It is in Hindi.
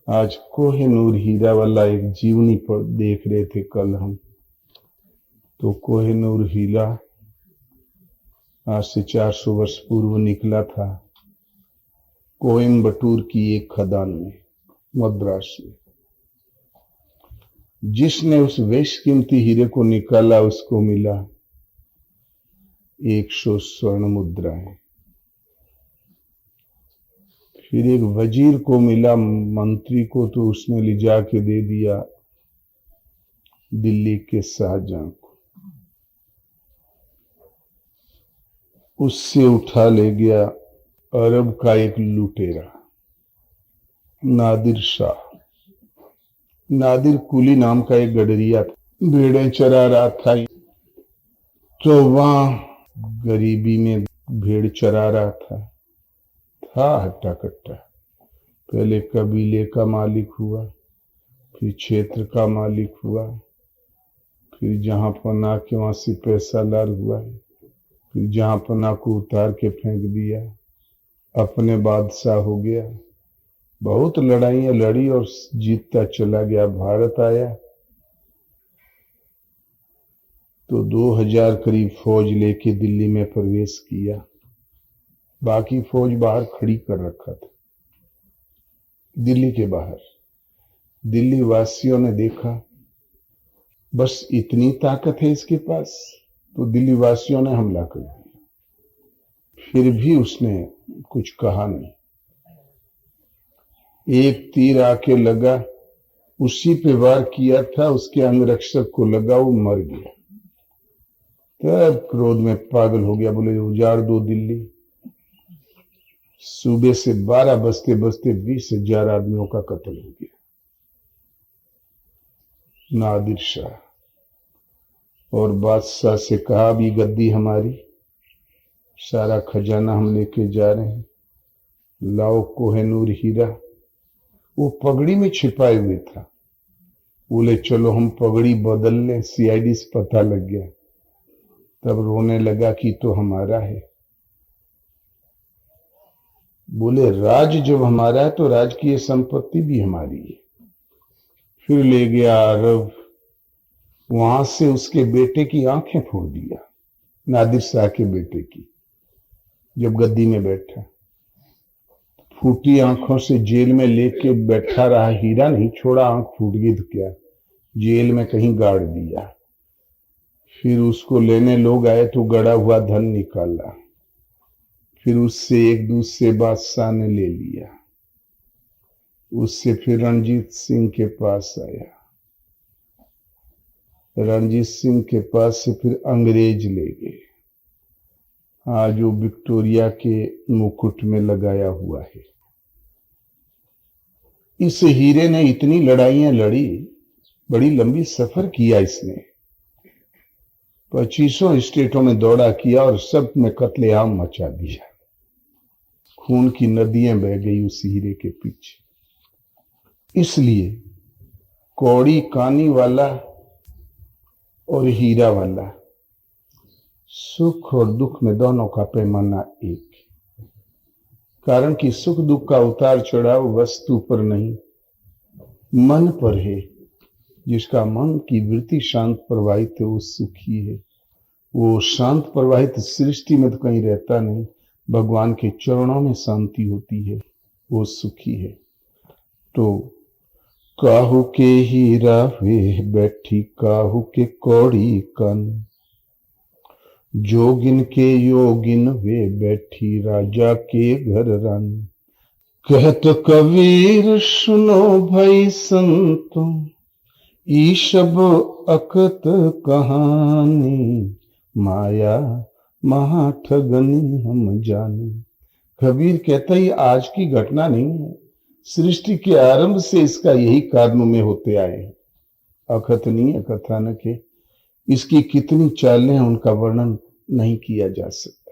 आज कोहिनूर हीरा वाला एक जीवनी पर देख रहे थे कल हम। तो कोहिनूर हीरा आज से 400 वर्ष पूर्व निकला था कोयम्बटूर की एक खदान में, मद्रास में। जिसने उस बेशकीमती हीरे को निकाला उसको मिला 100 स्वर्ण मुद्राएं। फिर एक वजीर को मिला, मंत्री को, तो उसने ले जाके दे दिया दिल्ली के शाहजहां को। उससे उठा ले गया अरब का एक लुटेरा नादिर शाह। नादिर कुली नाम का एक गडरिया था, भेड़ें चरा रहा था। तो वहां गरीबी में भेड़ चरा रहा था हट्टा कट्टा। पहले कबीले का मालिक हुआ, फिर क्षेत्र का मालिक हुआ, फिर जहां पना के वहां से पैसा लार हुआ, फिर जहां पना को उतार के फेंक दिया, अपने बादशाह हो गया। बहुत लड़ाइयां लड़ी और जीतता चला गया। भारत आया तो 2000 करीब फौज लेके दिल्ली में प्रवेश किया। बाकी फौज बाहर खड़ी कर रखा था, दिल्ली के बाहर। दिल्ली वासियों ने देखा बस इतनी ताकत है इसके पास, तो दिल्ली वासियों ने हमला कर दिया। फिर भी उसने कुछ कहा नहीं। एक तीर आके लगा, उसी पे वार किया था, उसके अंगरक्षक को लगा, वो मर गया। तब क्रोध में पागल हो गया, बोले उजाड़ दो दिल्ली। सुबह से 12 बजते बजते 20,000 आदमियों का कत्ल हो गया। नादिर शाह और बादशाह से कहा, अभी गद्दी हमारी, सारा खजाना हम लेके जा रहे हैं, लाओ कोहिनूर हीरा। वो पगड़ी में छिपाए हुए था। बोले चलो हम पगड़ी बदल लें, सीआईडी से पता लग गया। तब रोने लगा कि तो हमारा है। बोले राज जब हमारा है तो राज की ये संपत्ति भी हमारी है। फिर ले गया अरब, वहां से उसके बेटे की आंखें फोड़ दिया, नादिर शाह के बेटे की। जब गद्दी में बैठा, फूटी आंखों से जेल में लेके बैठा रहा। हीरा नहीं छोड़ा, आंख फूट गई तो क्या, जेल में कहीं गाड़ दिया। फिर उसको लेने लोग आए तो गड़ा हुआ धन निकाला। फिर उससे एक दूसरे बादशाह ने ले लिया। उससे फिर रणजीत सिंह के पास आया। रणजीत सिंह के पास से फिर अंग्रेज ले गए। आज वो विक्टोरिया के मुकुट में लगाया हुआ है। इस हीरे ने इतनी लड़ाइयां लड़ी, बड़ी लंबी सफर किया इसने। 25 स्टेटों में दौड़ा किया और सब में कत्लेआम मचा दिया। खून की नदियां बह गई उस हीरे के पीछे। इसलिए कौड़ी कानी वाला और हीरा वाला, सुख और दुख में दोनों का पैमाना एक। कारण कि सुख दुख का उतार चढ़ाव वस्तु पर नहीं, मन पर है। जिसका मन की वृत्ति शांत प्रवाहित है वो सुखी है। वो शांत प्रवाहित सृष्टि में तो कहीं रहता नहीं, भगवान के चरणों में शांति होती है, वो सुखी है। तो काहू के हीरा वे बैठी काहू के कौड़ी कन, जोगिन के योगिन वे बैठी राजा के घर रन। कहत कबीर सुनो भाई संतो, ई सब अकत कहानी, माया महा ठगनी हम जाने। कबीर कहता ही आज की घटना नहीं है, सृष्टि के आरंभ से इसका यही कारण में होते आए हैं। अकथनीय कथानक है। इसकी कितनी चालें हैं उनका वर्णन नहीं किया जा सकता।